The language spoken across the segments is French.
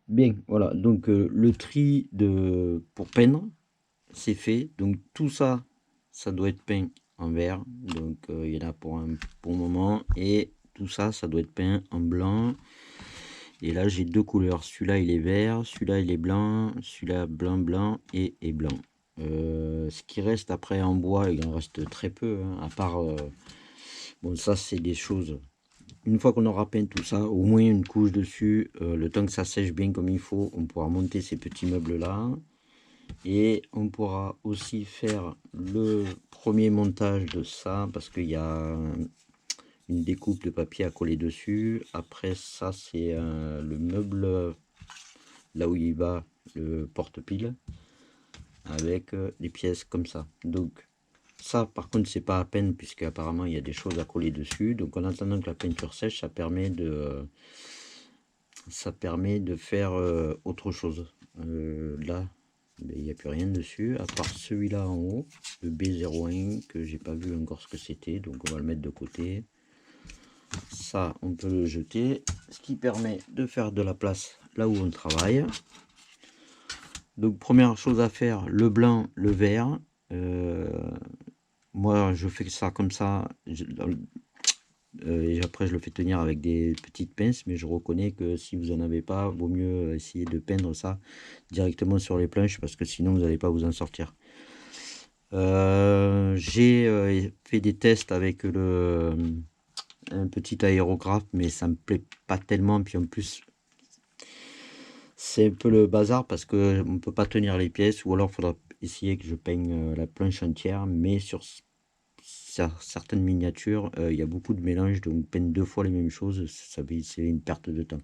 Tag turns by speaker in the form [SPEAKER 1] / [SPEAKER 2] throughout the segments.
[SPEAKER 1] Bien, voilà, donc le tri pour peindre, c'est fait. Donc tout ça, ça doit être peint en vert. Donc il y en a pour un bon moment. Et tout ça, ça doit être peint en blanc. Et là, j'ai deux couleurs. Celui-là, il est vert. Celui-là, il est blanc. Celui-là, blanc, blanc et blanc. Ce qui reste après en bois, il en reste très peu, hein, à part... bon, ça, c'est des choses... Une fois qu'on aura peint tout ça, au moins une couche dessus, le temps que ça sèche bien comme il faut, on pourra monter ces petits meubles-là. Et on pourra aussi faire le premier montage de ça, parce qu'il y a une découpe de papier à coller dessus. Après ça, c'est le meuble, là où il va, le porte-pile, avec des pièces comme ça. Donc ça, par contre, c'est pas à peine, puisque apparemment il y a des choses à coller dessus. Donc en attendant que la peinture sèche, ça permet de faire autre chose. Là, il n'y a plus rien dessus, à part celui-là en haut, le B01, que j'ai pas vu encore ce que c'était, donc on va le mettre de côté. Ça, on peut le jeter, ce qui permet de faire de la place là où on travaille. Donc première chose à faire, le blanc, le vert. Moi, je fais ça comme ça. Et après, je le fais tenir avec des petites pinces, mais je reconnais que si vous en avez pas, vaut mieux essayer de peindre ça directement sur les planches, parce que sinon, vous n'allez pas vous en sortir. J'ai fait des tests avec un petit aérographe, mais ça me plaît pas tellement. Puis en plus, c'est un peu le bazar parce que on peut pas tenir les pièces, ou alors il faudra essayer que je peigne la planche entière, mais sur certaines miniatures, il y a beaucoup de mélange, donc peindre deux fois les mêmes choses, c'est une perte de temps.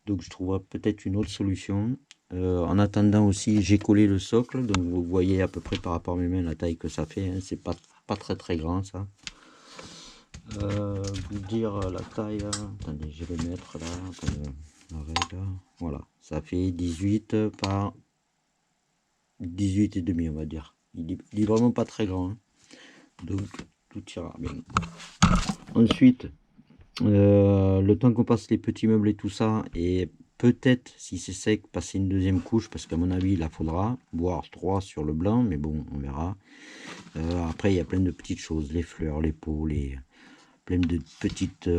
[SPEAKER 1] Donc je trouverai peut-être une autre solution. En attendant aussi, j'ai collé le socle, donc vous voyez à peu près par rapport à mes mains la taille que ça fait, hein. C'est pas très très grand ça. Vous dire la taille, attendez, je vais le mettre là, la règle, voilà, ça fait 18 par 18 et demi, on va dire. Il est vraiment pas très grand, hein. Donc tout ira bien. Ensuite, le temps qu'on passe les petits meubles et tout ça, et peut-être si c'est sec, passer une deuxième couche, parce qu'à mon avis il la faudra, voire 3 sur le blanc, mais bon, on verra. Après il y a plein de petites choses, les fleurs, les pots, plein de petites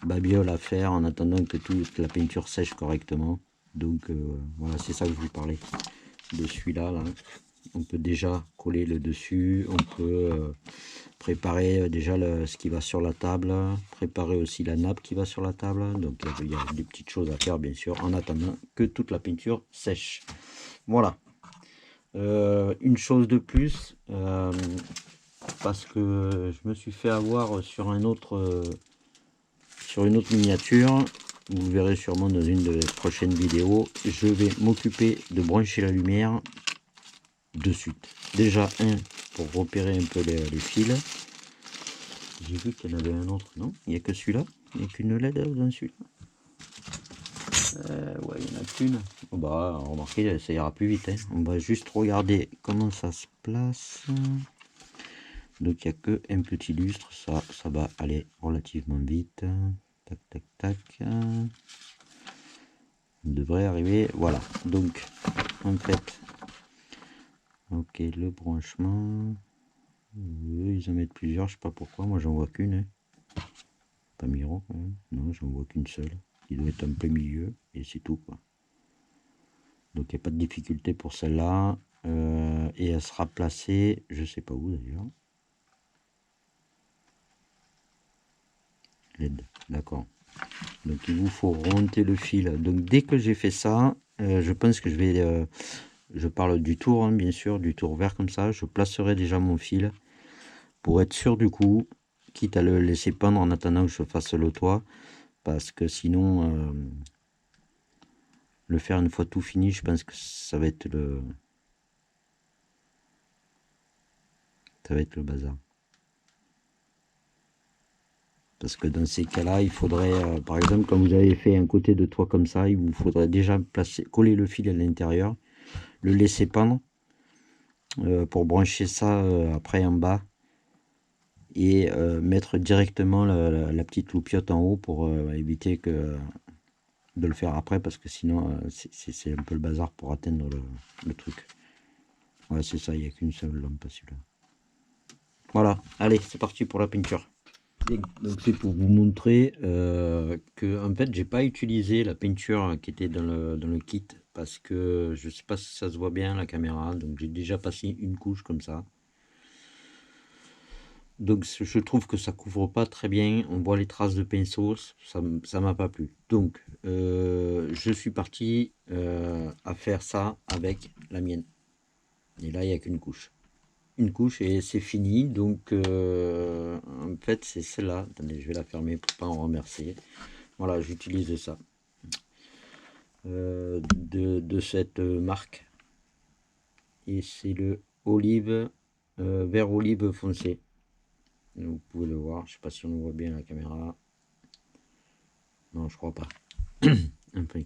[SPEAKER 1] babioles à faire en attendant que toute la peinture sèche correctement. Donc voilà, c'est ça que je vous parlais de celui-là là. On peut déjà coller le dessus, on peut préparer déjà ce qui va sur la table, préparer aussi la nappe qui va sur la table. Donc il y a des petites choses à faire bien sûr en attendant que toute la peinture sèche. Voilà. Une chose de plus, parce que je me suis fait avoir sur une autre miniature, vous verrez sûrement dans une de les prochaines vidéos, je vais m'occuper de brancher la lumière de suite. Déjà pour repérer un peu les fils. J'ai vu qu'il y en avait un autre, non? Il n'y a que celui-là? Il n'y a qu'une LED dans celui-là? Ouais, il n'y en a qu'une. Oh bah, remarquez, ça ira plus vite, hein. On va juste regarder comment ça se place. Donc, il n'y a que un petit lustre. Ça va aller relativement vite. Tac, tac, tac. On devrait arriver. Voilà. Donc, en fait, ok, le branchement. Ils en mettent plusieurs, je sais pas pourquoi. Moi, j'en vois qu'une, hein. Pas miro, hein. Non, j'en vois qu'une seule. Il doit être un peu milieu et c'est tout, quoi. Donc il n'y a pas de difficulté pour celle-là. Et elle sera placée, je sais pas où d'ailleurs. LED, d'accord. Donc il vous faut remonter le fil. Donc dès que j'ai fait ça, je pense que je vais... je parle du tour, hein, bien sûr, du tour vert comme ça. Je placerai déjà mon fil pour être sûr du coup, quitte à le laisser pendre en attendant que je fasse le toit. Parce que sinon, le faire une fois tout fini, je pense que ça va être le bazar. Parce que dans ces cas-là, il faudrait, par exemple, quand vous avez fait un côté de toit comme ça, il vous faudrait déjà coller le fil à l'intérieur, le laisser pendre pour brancher ça après en bas et mettre directement la petite loupiote en haut pour éviter que de le faire après, parce que sinon c'est un peu le bazar pour atteindre le truc. Ouais, c'est ça, il n'y a qu'une seule lampe, celui-là. Voilà, allez, c'est parti pour la peinture. Donc c'est pour vous montrer que en fait j'ai pas utilisé la peinture qui était dans le kit, parce que je sais pas si ça se voit bien la caméra, donc j'ai déjà passé une couche comme ça. Donc je trouve que ça couvre pas très bien, on voit les traces de pinceau, ça m'a pas plu. Donc je suis parti à faire ça avec la mienne. Et là il n'y a qu'une couche. Une couche et c'est fini. Donc en fait c'est celle-là. Attendez, je vais la fermer pour pas en remercier. Voilà, j'utilise ça. De cette marque. Et c'est le olive, vert olive foncé. Vous pouvez le voir, je sais pas si on le voit bien à la caméra. Non, je crois pas. Enfin,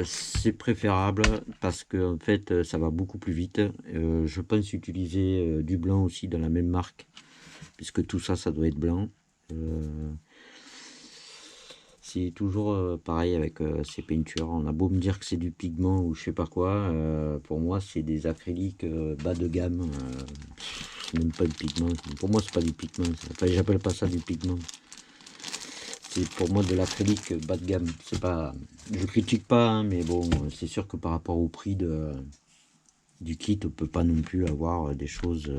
[SPEAKER 1] c'est préférable parce que en fait ça va beaucoup plus vite. Je pense utiliser du blanc aussi dans la même marque, puisque tout ça doit être blanc. C'est toujours pareil avec ces peintures. On a beau me dire que c'est du pigment ou je sais pas quoi, pour moi c'est des acryliques bas de gamme. Même pas de pigment. Pour moi c'est pas du pigment. Enfin, j'appelle pas ça du pigment. C'est pour moi de l'acrylique bas de gamme. C'est pas, je critique pas, hein, mais bon, c'est sûr que par rapport au prix du kit, on peut pas non plus avoir des choses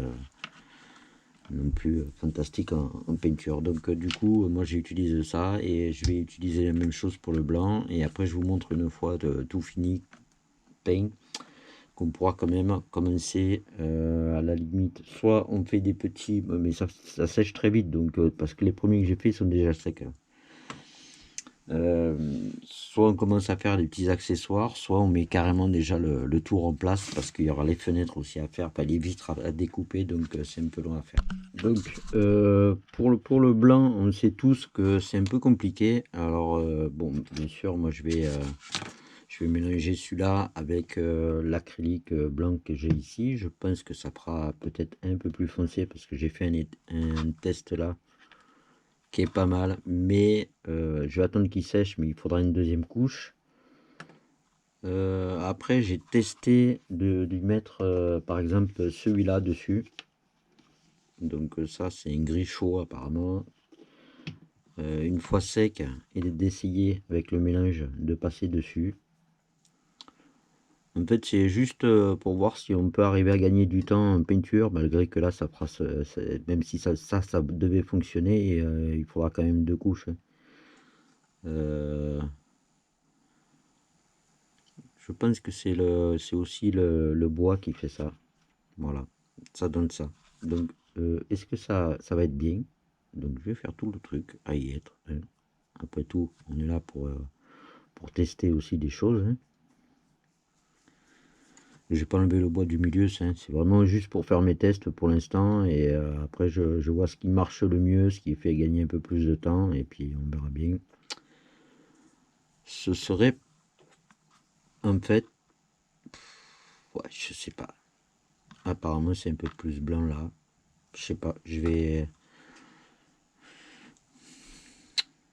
[SPEAKER 1] non plus fantastiques en peinture. Donc du coup, moi j'utilise ça et je vais utiliser la même chose pour le blanc. Et après, je vous montre une fois tout fini peint, qu'on pourra quand même commencer à la limite. Soit on fait des petits, mais ça sèche très vite, donc parce que les premiers que j'ai fait sont déjà secs. Soit on commence à faire des petits accessoires, soit on met carrément déjà le tour en place, parce qu'il y aura les fenêtres aussi à faire, pas les vitres à découper, donc c'est un peu long à faire. Donc pour le blanc, on sait tous que c'est un peu compliqué. Alors bon, bien sûr, moi je vais mélanger celui-là avec l'acrylique blanc que j'ai ici. Je pense que ça fera peut-être un peu plus foncé, parce que j'ai fait un test là qui est pas mal, mais je vais attendre qu'il sèche, mais il faudra une deuxième couche. Après j'ai testé de lui mettre par exemple celui-là dessus, donc ça c'est un gris chaud apparemment. Une fois sec, et d'essayer avec le mélange de passer dessus. En fait c'est juste pour voir si on peut arriver à gagner du temps en peinture, malgré que là ça fera même si ça devait fonctionner, et il faudra quand même deux couches. Je pense que c'est aussi le bois qui fait ça. Voilà, ça donne ça. Donc, est-ce que ça va être bien? Donc, je vais faire tout le truc à y être, hein. Après tout, on est là pour tester aussi des choses, hein. Je vais pas enlever le bois du milieu, c'est vraiment juste pour faire mes tests pour l'instant. Et après, je vois ce qui marche le mieux, ce qui fait gagner un peu plus de temps. Et puis, on verra bien. Ce serait, en fait, ouais, je sais pas. Apparemment, c'est un peu plus blanc là. Je sais pas,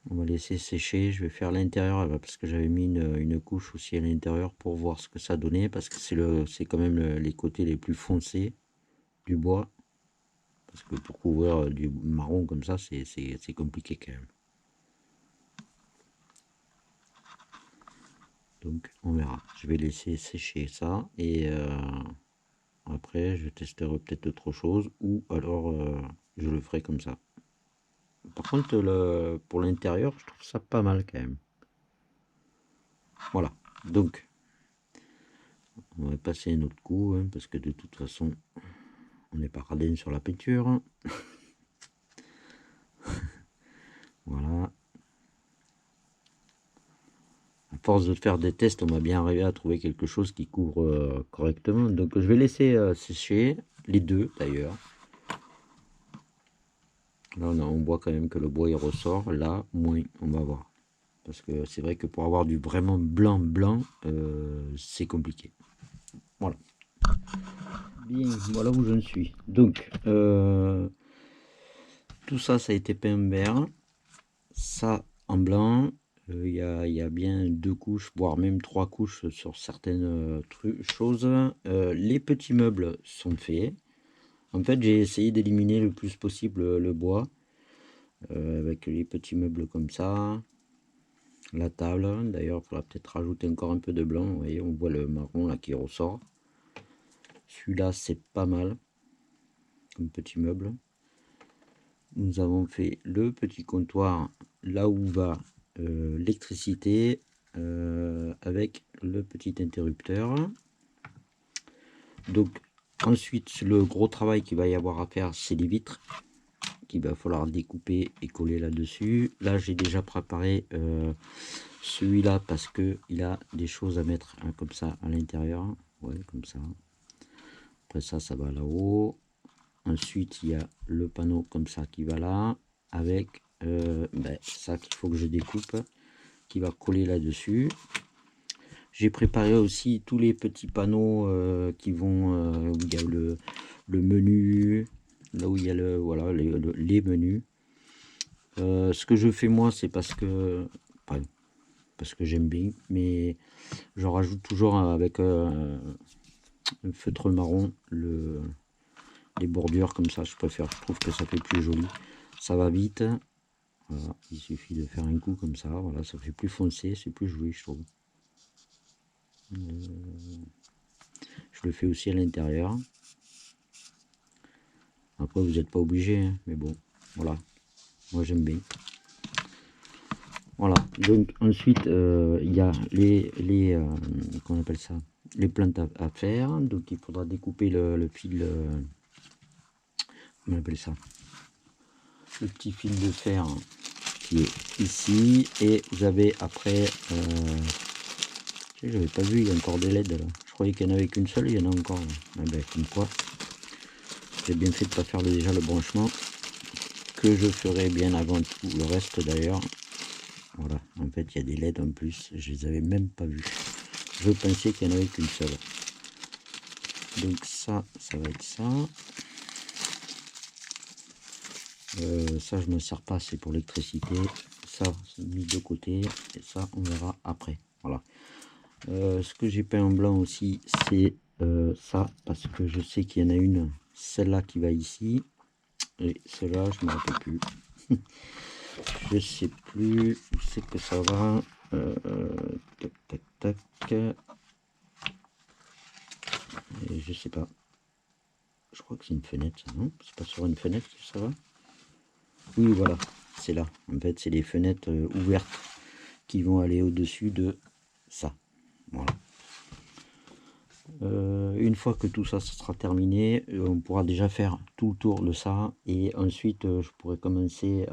[SPEAKER 1] on va laisser sécher. Je vais faire l'intérieur parce que j'avais mis une couche aussi à l'intérieur pour voir ce que ça donnait, parce que c'est quand même les côtés les plus foncés du bois, parce que pour couvrir du marron comme ça c'est compliqué quand même. Donc on verra, je vais laisser sécher ça, et après je testerai peut-être autre chose, ou alors je le ferai comme ça. Par contre pour l'intérieur je trouve ça pas mal quand même. Voilà, donc on va passer un autre coup, hein, parce que de toute façon on n'est pas radin sur la peinture. Voilà, à force de faire des tests, on va bien arriver à trouver quelque chose qui couvre correctement. Donc je vais laisser sécher les deux d'ailleurs. Là on voit quand même que le bois il ressort, là moins, on va voir, parce que c'est vrai que pour avoir du vraiment blanc c'est compliqué. Voilà, bien, voilà où j'en suis. Donc tout ça a été peint en vert, ça en blanc, Il y a bien 2 couches, voire même 3 couches sur certaines choses. Les petits meubles sont faits. En fait, j'ai essayé d'éliminer le plus possible le bois, avec les petits meubles comme ça. La table, d'ailleurs, il faudra peut-être rajouter encore un peu de blanc. Vous voyez, on voit le marron là qui ressort. Celui-là, c'est pas mal comme petit meuble. Nous avons fait le petit comptoir là où va l'électricité, avec le petit interrupteur. Donc ensuite, le gros travail qu'il va y avoir à faire, c'est les vitres qu'il va falloir découper et coller là-dessus. Là, j'ai déjà préparé celui-là parce que il a des choses à mettre comme ça à l'intérieur. Ouais, comme ça. Après ça, ça va là-haut. Ensuite, il y a le panneau comme ça qui va là, avec ça qu'il faut que je découpe, qui va coller là-dessus. J'ai préparé aussi tous les petits panneaux qui vont, où il y a le menu, là où il y a voilà, les menus. Ce que je fais moi, c'est parce que j'aime bien, mais je rajoute toujours avec un feutre marron les bordures comme ça. Je trouve que ça fait plus joli, ça va vite. Voilà, il suffit de faire un coup comme ça, voilà, ça fait plus foncé, c'est plus joli, je trouve. Je le fais aussi à l'intérieur. Après, vous n'êtes pas obligé, hein, mais bon, voilà, moi j'aime bien. Voilà, donc ensuite il y a qu'on appelle ça, les plantes à faire. Donc il faudra découper le fil, comment on appelle ça, le petit fil de fer qui est ici. Et vous avez après, j'avais pas vu, il y a encore des LED là. Je croyais qu'il n'y en avait qu'une seule, il y en a encore. Ah ben, comme quoi, j'ai bien fait de pas faire déjà le branchement, que je ferai bien avant tout le reste d'ailleurs. Voilà, en fait il y a des LED en plus, je les avais même pas vus. Je pensais qu'il n'y en avait qu'une seule. Donc ça va être ça. Ça je ne me sers pas, c'est pour l'électricité. Ça c'est mis de côté et ça on verra après. Voilà. Ce que j'ai peint en blanc aussi, c'est ça, parce que je sais qu'il y en a une, celle-là qui va ici, et celle-là je ne me rappelle plus. Je sais plus où c'est que ça va. Tac tac tac. Et je sais pas. Je crois que c'est une fenêtre, ça, non? C'est pas sur une fenêtre que ça va? Oui, voilà, c'est là. En fait, c'est les fenêtres ouvertes qui vont aller au-dessus de ça. Voilà. Une fois que tout ça sera terminé, on pourra déjà faire tout le tour de ça. Et ensuite, je pourrai commencer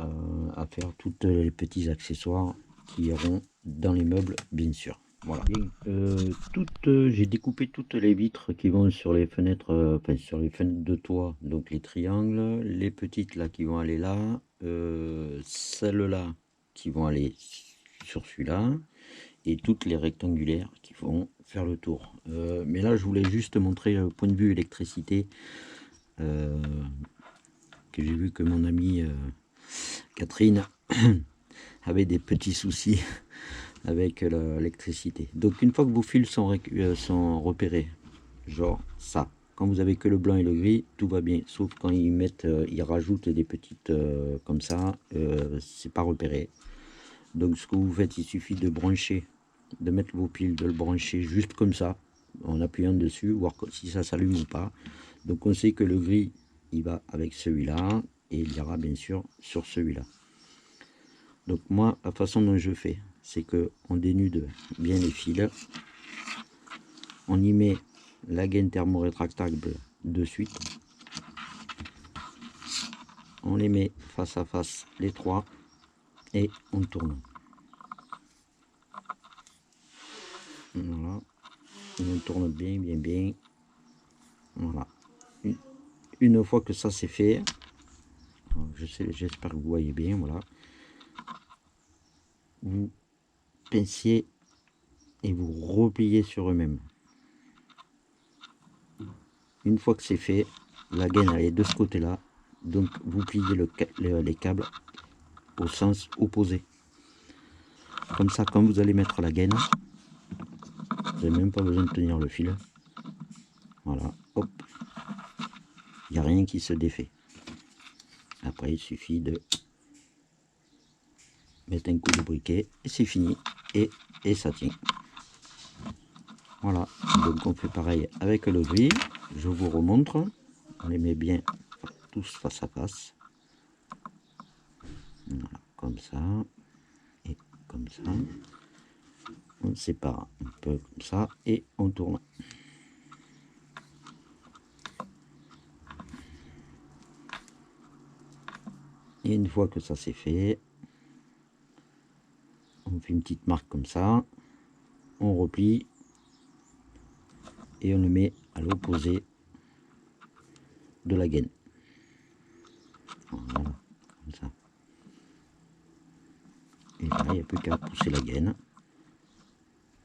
[SPEAKER 1] à faire tous les petits accessoires qui iront dans les meubles, bien sûr. Voilà. J'ai découpé toutes les vitres qui vont sur les fenêtres, enfin sur les fenêtres de toit, donc les triangles, les petites là qui vont aller là, celles-là qui vont aller sur celui-là, et toutes les rectangulaires qui vont faire le tour. Mais là, je voulais juste montrer le point de vue électricité, que j'ai vu que mon amie Catherine avait des petits soucis avec l'électricité. Donc une fois que vos fils sont repérés, genre ça, quand vous avez que le blanc et le gris, tout va bien, sauf quand ils rajoutent des petites comme ça, c'est pas repéré. Donc ce que vous faites, il suffit de brancher, de mettre vos piles, de le brancher juste comme ça, en appuyant dessus, voir si ça s'allume ou pas. Donc on sait que le gris, il va avec celui-là, et il ira bien sûr sur celui-là. Donc moi, la façon dont je fais, c'est que on dénude bien les fils, on y met la gaine thermorétractable de suite, on les met face à face les trois et on tourne. Voilà, on tourne bien, bien, bien. Voilà. Une fois que ça c'est fait, j'espère que vous voyez bien, voilà. Vous pincez et vous repliez sur eux-mêmes. Une fois que c'est fait, la gaine elle est de ce côté-là, donc vous pliez les câbles au sens opposé. Comme ça, quand vous allez mettre la gaine, vous n'avez même pas besoin de tenir le fil. Voilà, hop. Il n'y a rien qui se défait. Après, il suffit de mettre un coup de briquet et c'est fini. Et ça tient. Voilà, donc on fait pareil avec le gris. Je vous remontre. On les met bien tous face à face. Voilà, comme ça. Et comme ça. On sépare un peu comme ça et on tourne. Et une fois que ça c'est fait, on fait une petite marque comme ça, on replie et on le met à l'opposé de la gaine. Voilà, comme ça. Et là, il n'y a plus qu'à pousser la gaine.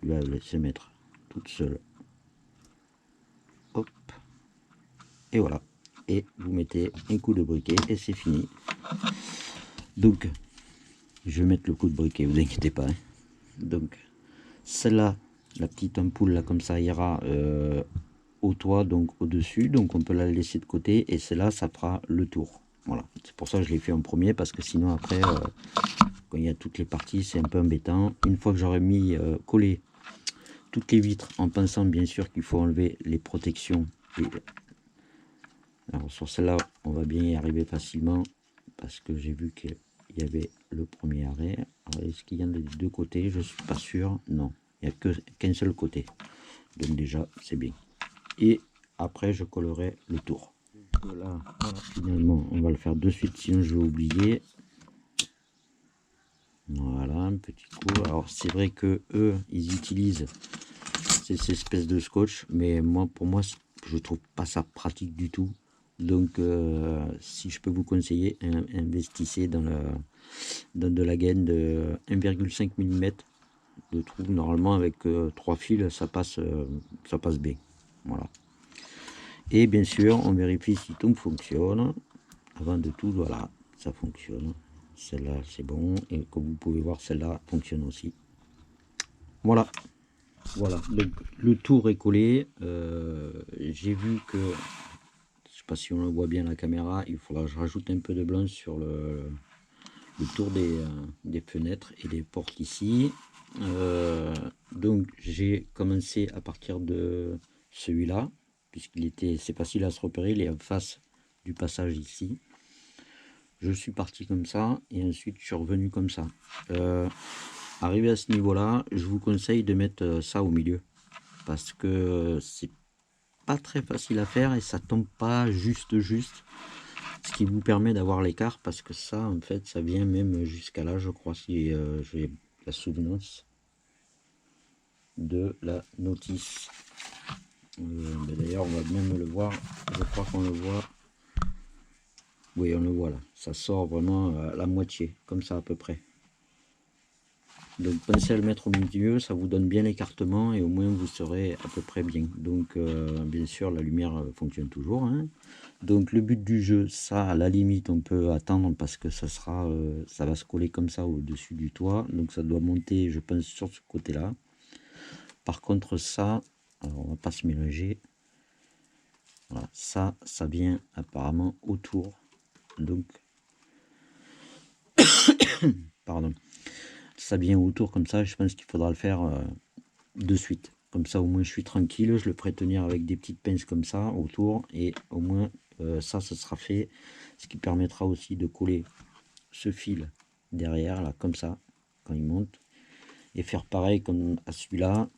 [SPEAKER 1] Il va se mettre toute seule. Hop. Et voilà. Et vous mettez un coup de briquet et c'est fini. Donc, je vais mettre le coup de briquet, vous inquiétez pas. Hein. Donc, celle-là, la petite ampoule là comme ça ira au toit, donc au-dessus. Donc, on peut la laisser de côté et celle-là, ça fera le tour. Voilà. C'est pour ça que je l'ai fait en premier parce que sinon après, quand il y a toutes les parties, c'est un peu embêtant. Une fois que j'aurai mis collé toutes les vitres, en pensant bien sûr qu'il faut enlever les protections. Alors sur celle-là, on va bien y arriver facilement parce que j'ai vu qu'il y avait le premier arrêt. Est-ce qu'il y en a des deux côtés? Je suis pas sûr. Non, il n'y a qu'un seul côté. Donc déjà, c'est bien. Et après, je collerai le tour. Voilà, finalement, on va le faire de suite, sinon je vais oublier. Voilà, un petit coup. Alors c'est vrai que eux, ils utilisent ces espèces de scotch, mais moi, pour moi, je trouve pas ça pratique du tout. Donc, si je peux vous conseiller, investissez dans de la gaine de 1,5 mm de trou. Normalement, avec 3 fils, ça passe bien. Voilà. Et bien sûr, on vérifie si tout fonctionne. Avant de tout, voilà, ça fonctionne. Celle-là, c'est bon. Et comme vous pouvez voir, celle-là fonctionne aussi. Voilà. Voilà, donc le tour est collé. J'ai vu que, je sais pas si on le voit bien à la caméra, il faudra que je rajoute un peu de blanc sur le tour des fenêtres et des portes ici. Donc j'ai commencé à partir de celui-là, c'est facile à se repérer, il est en face du passage ici. Je suis parti comme ça et ensuite je suis revenu comme ça. Arrivé à ce niveau-là, je vous conseille de mettre ça au milieu parce que c'est pas très facile à faire et ça tombe pas juste, ce qui vous permet d'avoir l'écart parce que ça, en fait, ça vient même jusqu'à là, je crois, si j'ai la souvenance de la notice. D'ailleurs, on va même le voir, je crois qu'on le voit. Oui, on le voit là, ça sort vraiment à la moitié, comme ça à peu près. Donc pensez à le mettre au milieu, ça vous donne bien l'écartement et au moins vous serez à peu près bien. Donc bien sûr la lumière fonctionne toujours. Hein. Donc le but du jeu, ça à la limite on peut attendre parce que ça va se coller comme ça au-dessus du toit. Donc ça doit monter je pense sur ce côté-là. Par contre ça, alors on va pas se mélanger. Voilà, ça vient apparemment autour. Donc pardon. Ça vient autour comme ça, je pense qu'il faudra le faire de suite. Comme ça, au moins, je suis tranquille. Je le ferai tenir avec des petites pinces comme ça autour. Et au moins, ça sera fait. Ce qui permettra aussi de coller ce fil derrière, là, comme ça, quand il monte. Et faire pareil comme à celui-là.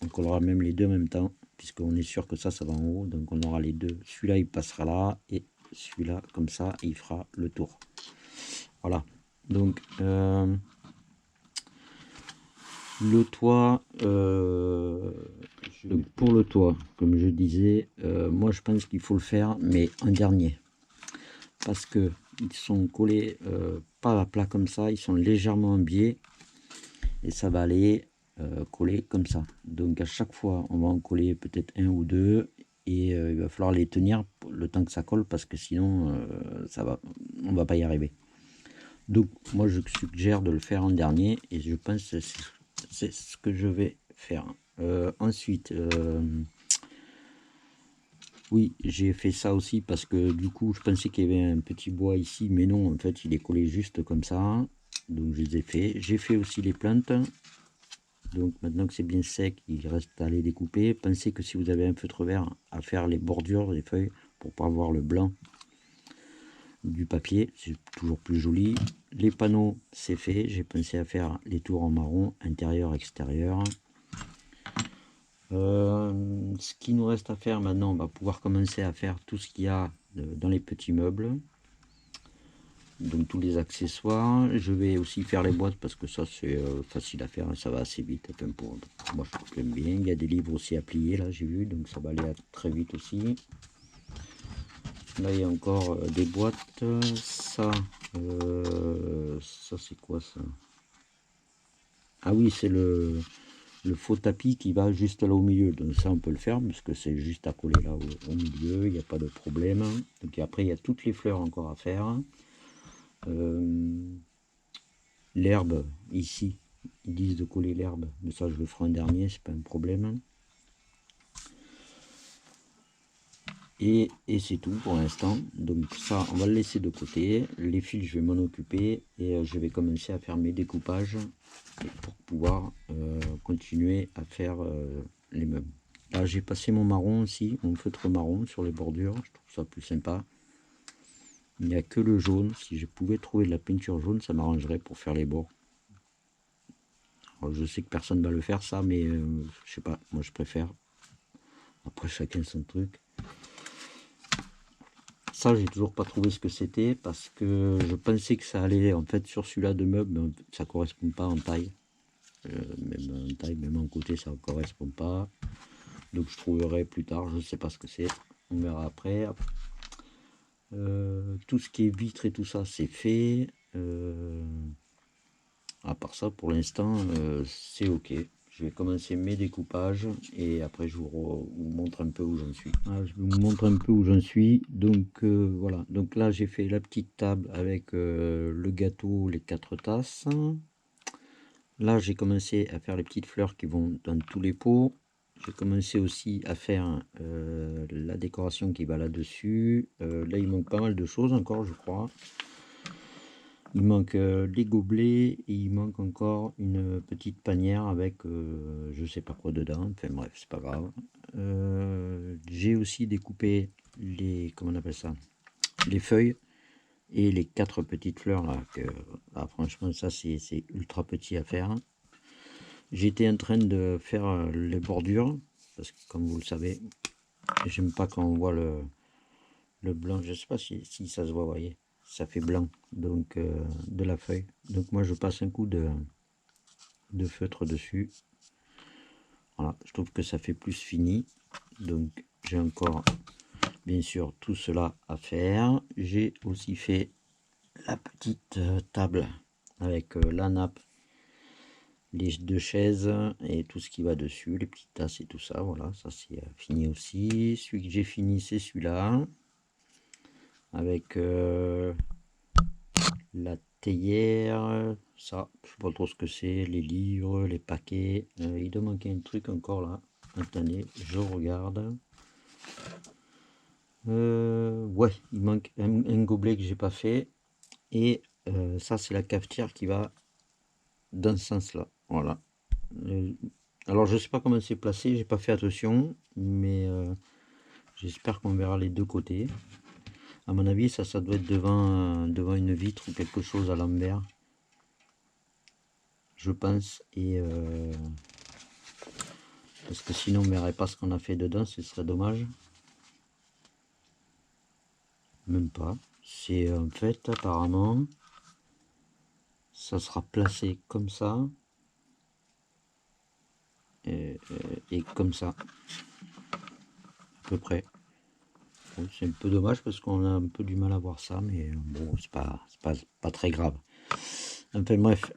[SPEAKER 1] On collera même les deux en même temps, puisqu'on est sûr que ça va en haut. Donc, on aura les deux. Celui-là, il passera là. Et celui-là, comme ça, il fera le tour. Voilà. Donc, le toit, donc pour le toit, comme je disais, moi je pense qu'il faut le faire, mais en dernier. Parce que ils sont collés pas à plat comme ça, ils sont légèrement en biais. Et ça va aller coller comme ça. Donc à chaque fois, on va en coller peut-être un ou deux. Et il va falloir les tenir le temps que ça colle, parce que sinon, on va pas y arriver. Donc moi je suggère de le faire en dernier et je pense que c'est ce que je vais faire. Ensuite, oui, j'ai fait ça aussi parce que du coup je pensais qu'il y avait un petit bois ici, mais non, en fait il est collé juste comme ça. Donc je les ai fait. J'ai fait aussi les plantes. Donc maintenant que c'est bien sec, il reste à les découper. Pensez que si vous avez un feutre vert, à faire les bordures des feuilles pour pas avoir le blanc du papier, c'est toujours plus joli. Les panneaux, c'est fait. J'ai pensé à faire les tours en marron, intérieur, extérieur. Ce qui nous reste à faire maintenant, on va pouvoir commencer à faire tout ce qu'il y a dans les petits meubles. Donc tous les accessoires. Je vais aussi faire les boîtes parce que ça c'est facile à faire, ça va assez vite. Enfin, moi je trouve que j'aime bien. Il y a des livres aussi à plier là, j'ai vu, donc ça va aller très vite aussi. Là il y a encore des boîtes. Ça c'est quoi ça? Ah oui, c'est le faux tapis qui va juste là au milieu. Donc ça on peut le faire parce que c'est juste à coller là au milieu, il n'y a pas de problème. Donc après il y a toutes les fleurs encore à faire. L'herbe ici, ils disent de coller l'herbe, mais ça je le ferai en dernier, c'est pas un problème. Et c'est tout pour l'instant. Donc ça, on va le laisser de côté. Les fils, je vais m'en occuper et je vais commencer à faire mes découpages pour pouvoir continuer à faire les meubles. Là, j'ai passé mon marron aussi, mon feutre marron sur les bordures. Je trouve ça plus sympa. Il n'y a que le jaune. Si je pouvais trouver de la peinture jaune, ça m'arrangerait pour faire les bords. Alors, je sais que personne ne va le faire ça, mais je sais pas, moi je préfère. Après chacun son truc. Ça, j'ai toujours pas trouvé ce que c'était parce que je pensais que ça allait en fait sur celui-là de meuble, mais ça correspond pas en taille. Même en taille, même en côté, ça ne correspond pas. Donc je trouverai plus tard, je sais pas ce que c'est. On verra après. Tout ce qui est vitre et tout ça, c'est fait. À part ça, pour l'instant, c'est ok. Je vais commencer mes découpages et après je vous montre un peu où j'en suis. Ah, je vous montre un peu où j'en suis. Donc voilà. Donc là j'ai fait la petite table avec le gâteau, les 4 tasses. Là j'ai commencé à faire les petites fleurs qui vont dans tous les pots. J'ai commencé aussi à faire la décoration qui va là-dessus. Là il manque pas mal de choses encore, je crois. Il manque les gobelets et il manque encore une petite panière avec je sais pas quoi dedans. Enfin bref, c'est pas grave. J'ai aussi découpé les, comment on appelle ça, les feuilles et les 4 petites fleurs là. Là franchement ça c'est ultra petit à faire. J'étais en train de faire les bordures parce que comme vous le savez, j'aime pas quand on voit le blanc. Je sais pas si ça se voit, vous voyez. Ça fait blanc donc de la feuille. Donc moi je passe un coup de feutre dessus. Voilà, je trouve que ça fait plus fini. Donc j'ai encore bien sûr tout cela à faire. J'ai aussi fait la petite table avec la nappe, les 2 chaises et tout ce qui va dessus, les petites tasses et tout ça. Voilà, ça c'est fini aussi. Celui que j'ai fini, c'est celui-là avec la théière, ça, je sais pas trop ce que c'est, les livres, les paquets. Il doit manquer un truc encore là. Attendez, je regarde. Ouais, il manque un gobelet que j'ai pas fait. Et ça, c'est la cafetière qui va dans ce sens-là. Voilà. Alors, je sais pas comment c'est placé, j'ai pas fait attention, mais j'espère qu'on verra les deux côtés. À mon avis, ça doit être devant une vitre ou quelque chose à l'envers. Je pense. Et parce que sinon, on ne verrait pas ce qu'on a fait dedans, ce serait dommage. Même pas. C'est en fait, apparemment, ça sera placé comme ça. Et comme ça. À peu près. Bon, c'est un peu dommage parce qu'on a un peu du mal à voir ça, mais bon, c'est pas très grave. Enfin bref,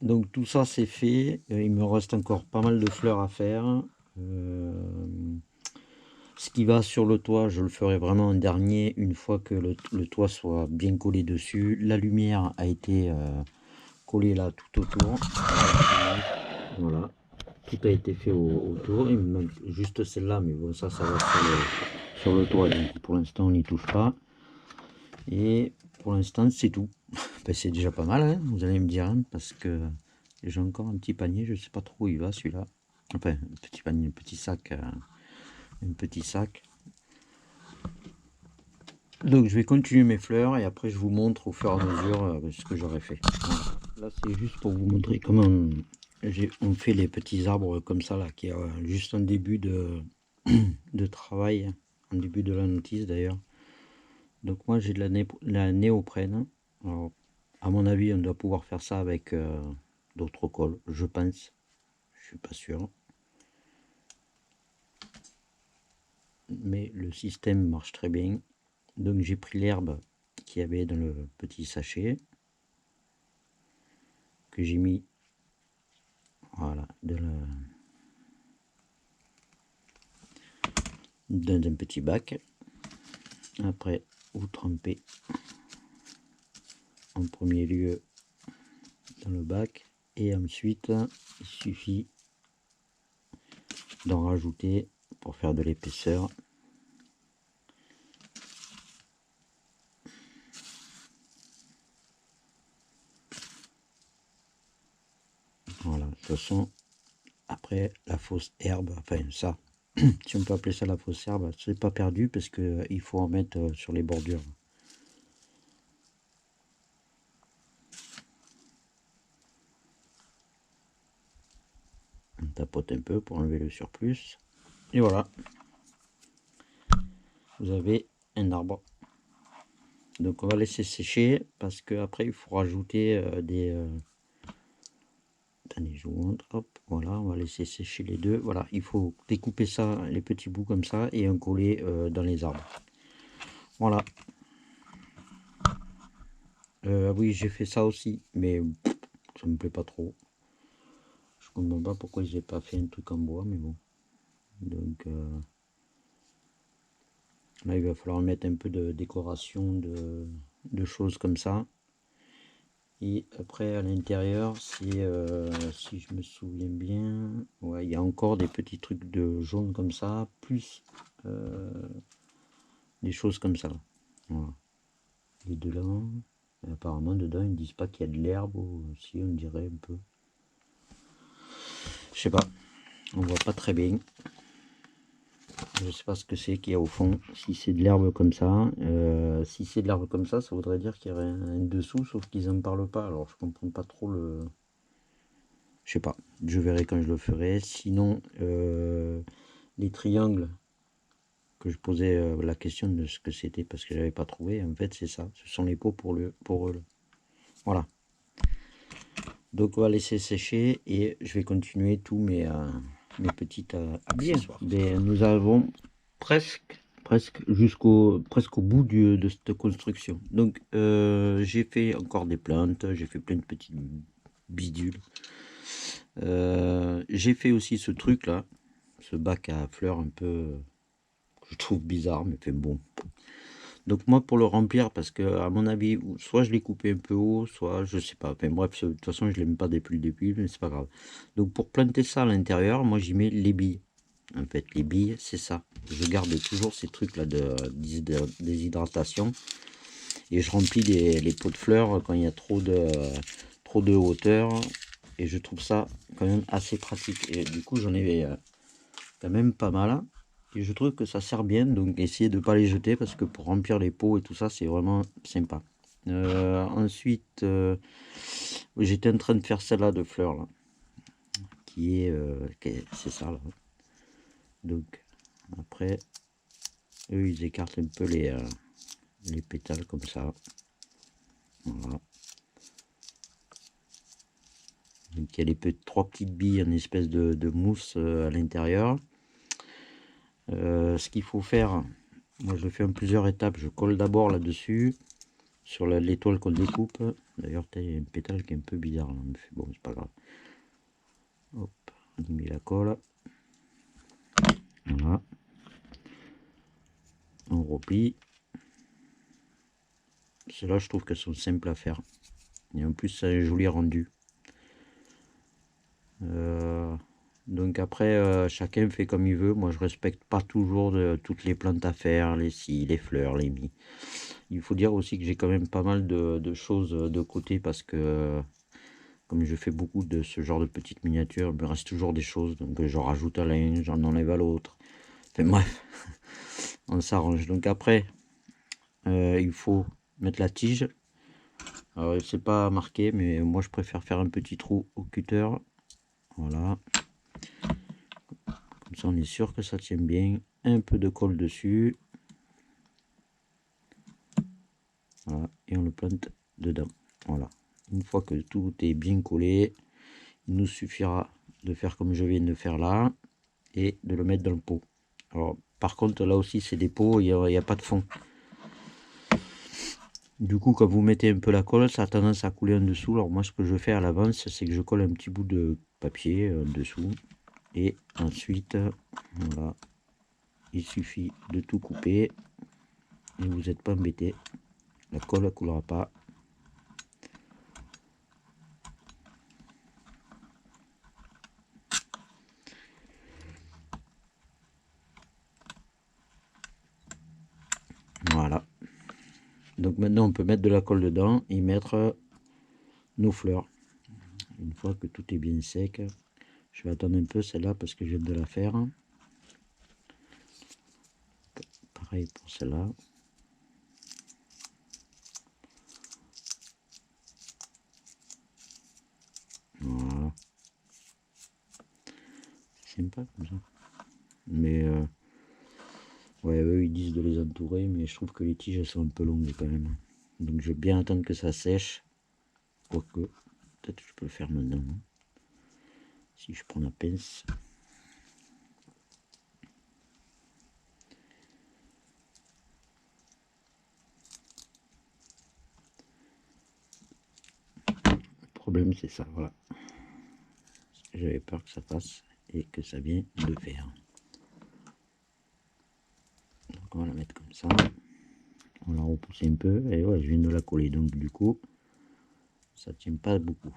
[SPEAKER 1] donc tout ça c'est fait. Il me reste encore pas mal de fleurs à faire. Ce qui va sur le toit, je le ferai vraiment en dernier, une fois que le toit soit bien collé dessus. La lumière a été collée là tout autour. Voilà, tout a été fait autour. Il me manque juste celle-là, mais bon, ça va sur le toit. Donc pour l'instant, on n'y touche pas. Et pour l'instant, c'est tout. Ben, c'est déjà pas mal, hein, vous allez me dire, hein, parce que j'ai encore un petit panier, je sais pas trop où il va celui-là. Enfin, un petit panier, un petit sac. Donc je vais continuer mes fleurs et après je vous montre au fur et à mesure ce que j'aurai fait. Voilà. Là c'est juste pour vous montrer comment on fait les petits arbres comme ça là, qui est juste un début de travail, un début de la notice d'ailleurs. Donc moi j'ai de la néoprène. Alors, à mon avis on doit pouvoir faire ça avec d'autres cols, je pense. Je suis pas sûr. Mais le système marche très bien. Donc j'ai pris l'herbe qu'il y avait dans le petit sachet, que j'ai mis, voilà, dans un petit bac. Après, vous trempez en premier lieu dans le bac et ensuite il suffit d'en rajouter pour faire de l'épaisseur. Voilà, de toute façon, après la fausse herbe, enfin ça, si on peut appeler ça la fausse herbe, c'est pas perdu parce que il faut en mettre sur les bordures. On tapote un peu pour enlever le surplus. Et voilà, vous avez un arbre. Donc on va laisser sécher parce que après il faut rajouter attendez, je vous montre. Hop, voilà, on va laisser sécher les deux. Voilà, il faut découper ça, les petits bouts comme ça, et en coller dans les arbres. Voilà. Oui, j'ai fait ça aussi, mais ça me plaît pas trop. Je comprends pas pourquoi j'ai pas fait un truc en bois, mais bon. Donc là, il va falloir mettre un peu de décoration, de choses comme ça. Et après, à l'intérieur, si je me souviens bien, ouais, il y a encore des petits trucs de jaune comme ça, plus des choses comme ça. Voilà. Et dedans, apparemment, dedans, ils ne disent pas qu'il y a de l'herbe, ou si, on dirait un peu. Je sais pas, on voit pas très bien. Je sais pas ce que c'est qu'il y a au fond. Si c'est de l'herbe comme ça, si c'est de l'herbe comme ça voudrait dire qu'il y aurait un dessous, sauf qu'ils en parlent pas. Alors je comprends pas trop le. Je sais pas. Je verrai quand je le ferai. Sinon, les triangles que je posais la question de ce que c'était parce que j'avais pas trouvé. En fait, c'est ça. Ce sont les pots pour eux. Voilà. Donc on va laisser sécher et je vais continuer tous mes petites accessoires. Bien, nous avons presque presque au bout de cette construction. Donc j'ai fait encore des plantes, j'ai fait plein de petites bidules. J'ai fait aussi ce truc là, ce bac à fleurs un peu que je trouve bizarre, mais fait bon. Donc moi pour le remplir, parce que à mon avis, soit je l'ai coupé un peu haut, soit je sais pas. Enfin bref, de toute façon je l'aime pas depuis le début, mais c'est pas grave. Donc pour planter ça à l'intérieur, moi j'y mets les billes. En fait, les billes, c'est ça. Je garde toujours ces trucs là de déshydratation et je remplis les pots de fleurs quand il y a trop de hauteur. Et je trouve ça quand même assez pratique. Et du coup, j'en ai quand même pas mal. Et je trouve que ça sert bien, donc essayez de ne pas les jeter parce que pour remplir les pots et tout ça, c'est vraiment sympa. Ensuite, j'étais en train de faire celle-là de fleurs, là, c'est ça, là. Donc, après, eux, ils écartent un peu les pétales comme ça. Voilà. Donc, il y a trois petites billes, une espèce de mousse à l'intérieur. Ce qu'il faut faire, moi je le fais en plusieurs étapes. Je colle d'abord là-dessus, sur l'étoile qu'on découpe. D'ailleurs, il y a une pétale qui est un peu bizarre là, mais bon, c'est pas grave. Hop, on y met la colle. Voilà. on replie. Celles-là, je trouve qu'elles sont simples à faire. Et en plus, ça a un joli rendu. Donc après, chacun fait comme il veut. Moi, je respecte pas toujours toutes les plantes à faire, les scies, les fleurs, les mis. Il faut dire aussi que j'ai quand même pas mal de choses de côté parce que comme je fais beaucoup de ce genre de petites miniatures, il me reste toujours des choses. Donc je rajoute à l'un, j'en enlève à l'autre. Enfin bref, on s'arrange. Donc après, il faut mettre la tige. Alors c'est pas marqué, mais moi je préfère faire un petit trou au cutter. Voilà. Comme ça on est sûr que ça tient bien. Un peu de colle dessus. Voilà. Et on le plante dedans. Voilà. Une fois que tout est bien collé, il nous suffira de faire comme je viens de faire là et de le mettre dans le pot. Alors par contre là aussi c'est des pots, il n'y a pas de fond. Du coup quand vous mettez un peu la colle, ça a tendance à couler en dessous. Alors moi ce que je fais à l'avance, c'est que je colle un petit bout de papier en dessous. Et ensuite, voilà, il suffit de tout couper et vous n'êtes pas embêté. La colle ne coulera pas. Voilà. Donc maintenant, on peut mettre de la colle dedans et mettre nos fleurs. Une fois que tout est bien sec, je vais attendre un peu celle-là parce que je viens de la faire. Pareil pour celle-là. Voilà. C'est sympa comme ça. Mais ouais, eux ils disent de les entourer, mais je trouve que les tiges elles sont un peu longues quand même. Donc je vais bien attendre que ça sèche. Quoique, peut-être que je peux le faire maintenant. Hein. Si je prends la pince. Le problème c'est ça, voilà. J'avais peur que ça passe et que ça vient de faire. Donc on va la mettre comme ça. On la repousse un peu et ouais, je viens de la coller. Donc du coup, ça tient pas beaucoup.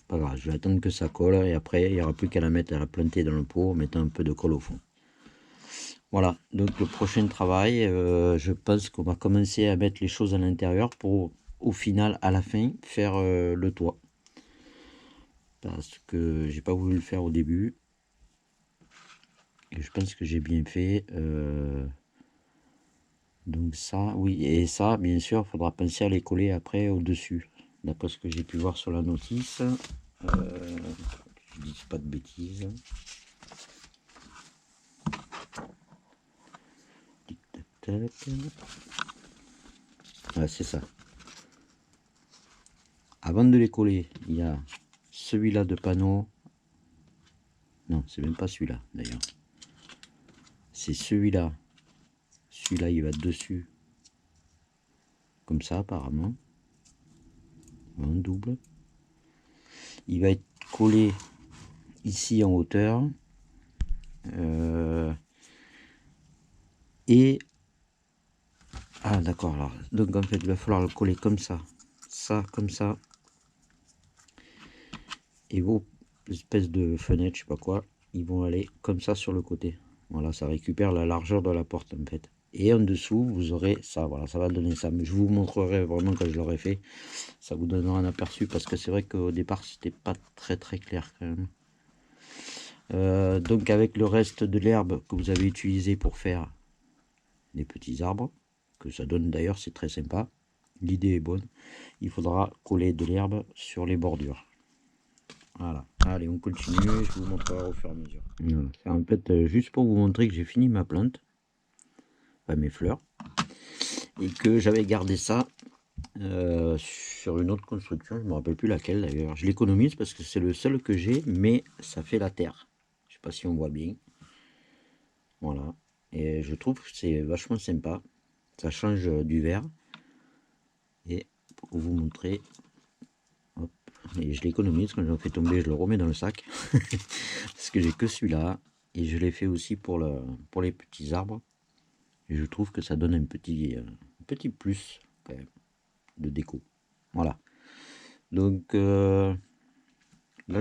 [SPEAKER 1] Pas grave, je vais attendre que ça colle et après il n'y aura plus qu'à la mettre à la planter dans le pot en mettant un peu de colle au fond. Voilà, donc le prochain travail, je pense qu'on va commencer à mettre les choses à l'intérieur pour au final, à la fin, faire le toit. Parce que j'ai pas voulu le faire au début. Et je pense que j'ai bien fait. Donc ça, oui, et ça, bien sûr, il faudra penser à les coller après au-dessus. D'après ce que j'ai pu voir sur la notice. Je dis pas de bêtises. Tac, tac. Ah, c'est ça. Avant de les coller, il y a celui-là de panneau. Non, c'est même pas celui-là d'ailleurs. C'est celui-là. Celui-là, il va dessus. Comme ça, apparemment. En double. Il va être collé ici en hauteur. Et ah d'accord, alors donc en fait il va falloir le coller comme ça, comme ça, et vos espèces de fenêtres, je sais pas quoi, ils vont aller comme ça sur le côté. Voilà, ça récupère la largeur de la porte en fait. Et en dessous vous aurez ça, voilà, ça va donner ça. Mais je vous montrerai vraiment quand je l'aurai fait, ça vous donnera un aperçu parce que c'est vrai qu'au départ c'était pas très clair quand même. Donc avec le reste de l'herbe que vous avez utilisé pour faire des petits arbres, que ça donne d'ailleurs, c'est très sympa, l'idée est bonne, il faudra coller de l'herbe sur les bordures. Voilà, allez on continue, je vous montrerai au fur et à mesure. Voilà. C'est en fait juste pour vous montrer que j'ai fini ma plante, enfin mes fleurs, et que j'avais gardé ça sur une autre construction, je ne me rappelle plus laquelle d'ailleurs, je l'économise parce que c'est le seul que j'ai, mais ça fait la terre, je sais pas si on voit bien, voilà, et je trouve que c'est vachement sympa, ça change du verre. Et pour vous montrer, hop, et je l'économise, quand j'en fais tomber je le remets dans le sac parce que j'ai que celui-là et je l'ai fait aussi pour les petits arbres. Et je trouve que ça donne un petit plus quand même de déco. Voilà. Donc là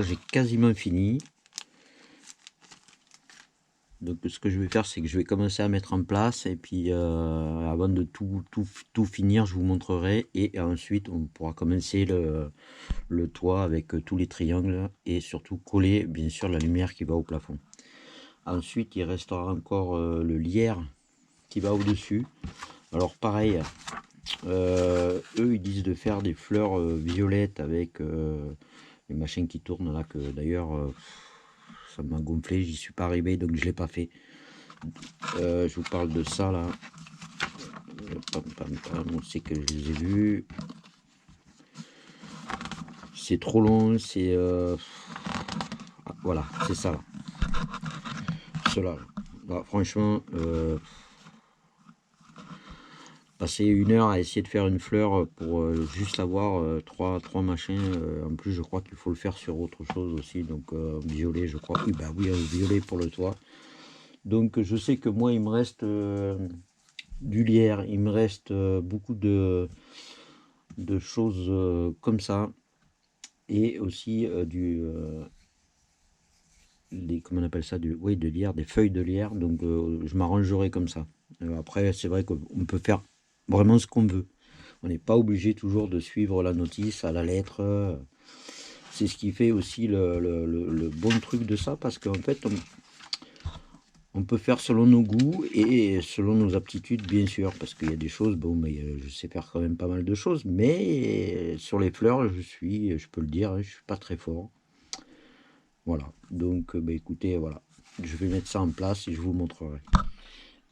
[SPEAKER 1] j'ai quasiment fini. Donc ce que je vais faire, c'est que je vais commencer à mettre en place et puis avant de tout finir, je vous montrerai et ensuite on pourra commencer le toit avec tous les triangles et surtout coller bien sûr la lumière qui va au plafond. Ensuite il restera encore le lierre qui va au-dessus. Alors pareil, eux ils disent de faire des fleurs violettes avec les machines qui tournent là, que d'ailleurs ça m'a gonflé, j'y suis pas arrivé donc je l'ai pas fait. Je vous parle de ça là. On sait que je les ai vus. C'est trop long, c'est voilà, c'est ça là. Cela là, franchement passer 1 heure à essayer de faire une fleur pour juste avoir trois machins. En plus je crois qu'il faut le faire sur autre chose aussi, donc violet je crois. Oui bah oui, violet pour le toit. Donc je sais que moi il me reste du lierre, il me reste beaucoup de choses comme ça, et aussi comment on appelle ça, oui, de lierre, des feuilles de lierre. Donc je m'arrangerai comme ça. Après c'est vrai qu'on peut faire vraiment ce qu'on veut, on n'est pas obligé toujours de suivre la notice à la lettre. C'est ce qui fait aussi le bon truc de ça, parce qu'en fait on peut faire selon nos goûts et selon nos aptitudes, bien sûr, parce qu'il y a des choses, bon, mais je sais faire quand même pas mal de choses, mais sur les fleurs, je peux le dire, je suis pas très fort. Voilà, donc bah, écoutez, voilà, je vais mettre ça en place et je vous montrerai.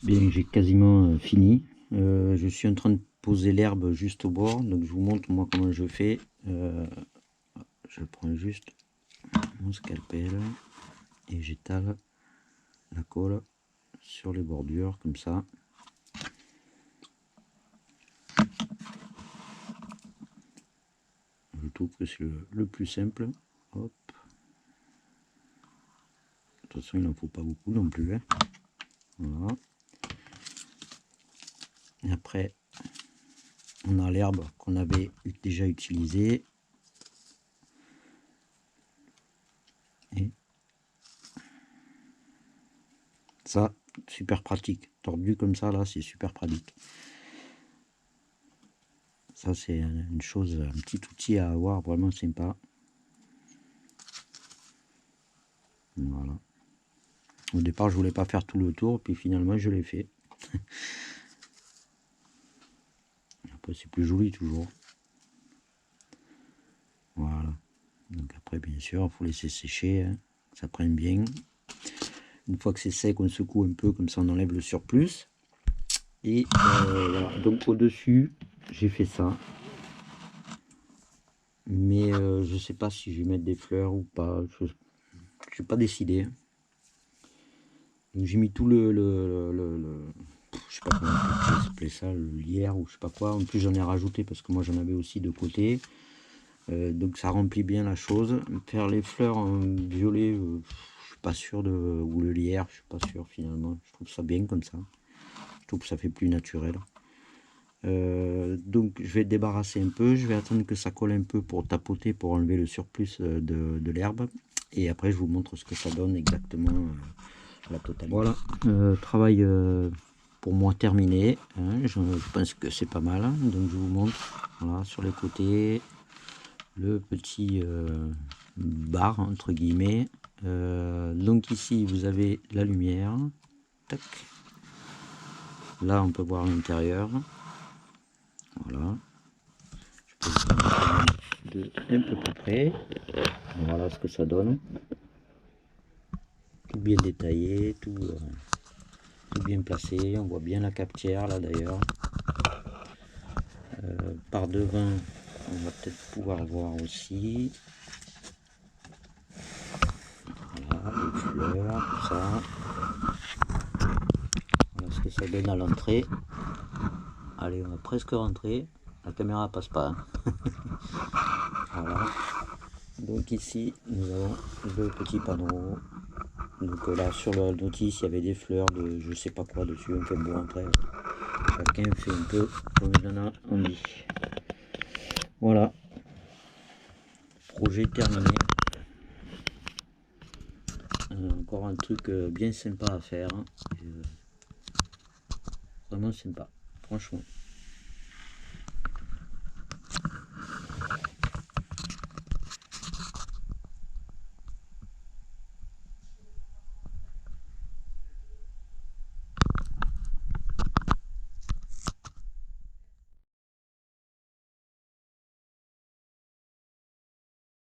[SPEAKER 1] Bien, j'ai quasiment fini. Je suis en train de poser l'herbe juste au bord, donc je vous montre moi comment je fais. Je prends juste mon scalpel et j'étale la colle sur les bordures comme ça. Je trouve que c'est le plus simple. Hop. De toute façon il n'en faut pas beaucoup non plus, hein. Voilà. Et après on a l'herbe qu'on avait déjà utilisée, et ça super pratique, tordu comme ça là, c'est super pratique. Ça c'est une chose, un petit outil à avoir vraiment sympa. Voilà. Au départ je voulais pas faire tout le tour, puis finalement je l'ai fait. Après c'est plus joli toujours. Voilà. Donc après bien sûr il faut laisser sécher, hein, que ça prenne bien. Une fois que c'est sec, on secoue un peu, comme ça on enlève le surplus. Et voilà. Donc au dessus j'ai fait ça, mais je sais pas si je vais mettre des fleurs ou pas, je suis pas décidé. Donc j'ai mis tout je sais pas comment on appelle ça, le lierre ou je sais pas quoi. En plus j'en ai rajouté parce que moi j'en avais aussi de côté. Donc ça remplit bien la chose. Faire les fleurs en violet, je suis pas sûr ou le lierre, je suis pas sûr finalement. Je trouve ça bien comme ça. Je trouve que ça fait plus naturel. Donc je vais débarrasser un peu, je vais attendre que ça colle un peu pour tapoter, pour enlever le surplus de l'herbe, et après je vous montre ce que ça donne exactement la totalité. Voilà, travail pour moi terminé, hein. Je pense que c'est pas mal, hein. Donc je vous montre, voilà, sur les côtés le petit bar entre guillemets. Donc ici vous avez la lumière, tac. Là on peut voir l'intérieur. Voilà, je peux vous un peu plus près. Voilà ce que ça donne. Tout bien détaillé, tout bien placé. On voit bien la cafetière là d'ailleurs. Par devant, on va peut-être pouvoir voir aussi. Voilà, les fleurs, tout ça. Voilà ce que ça donne à l'entrée. Allez, on va presque rentrer. La caméra passe pas, hein. Voilà. Donc ici, nous avons le petit panneau. Donc là sur la notice il y avait des fleurs de je sais pas quoi dessus. Enfin bon après chacun fait un peu comme il en a envie. Voilà. Projet terminé. Encore un truc bien sympa à faire. Vraiment sympa. Franchement.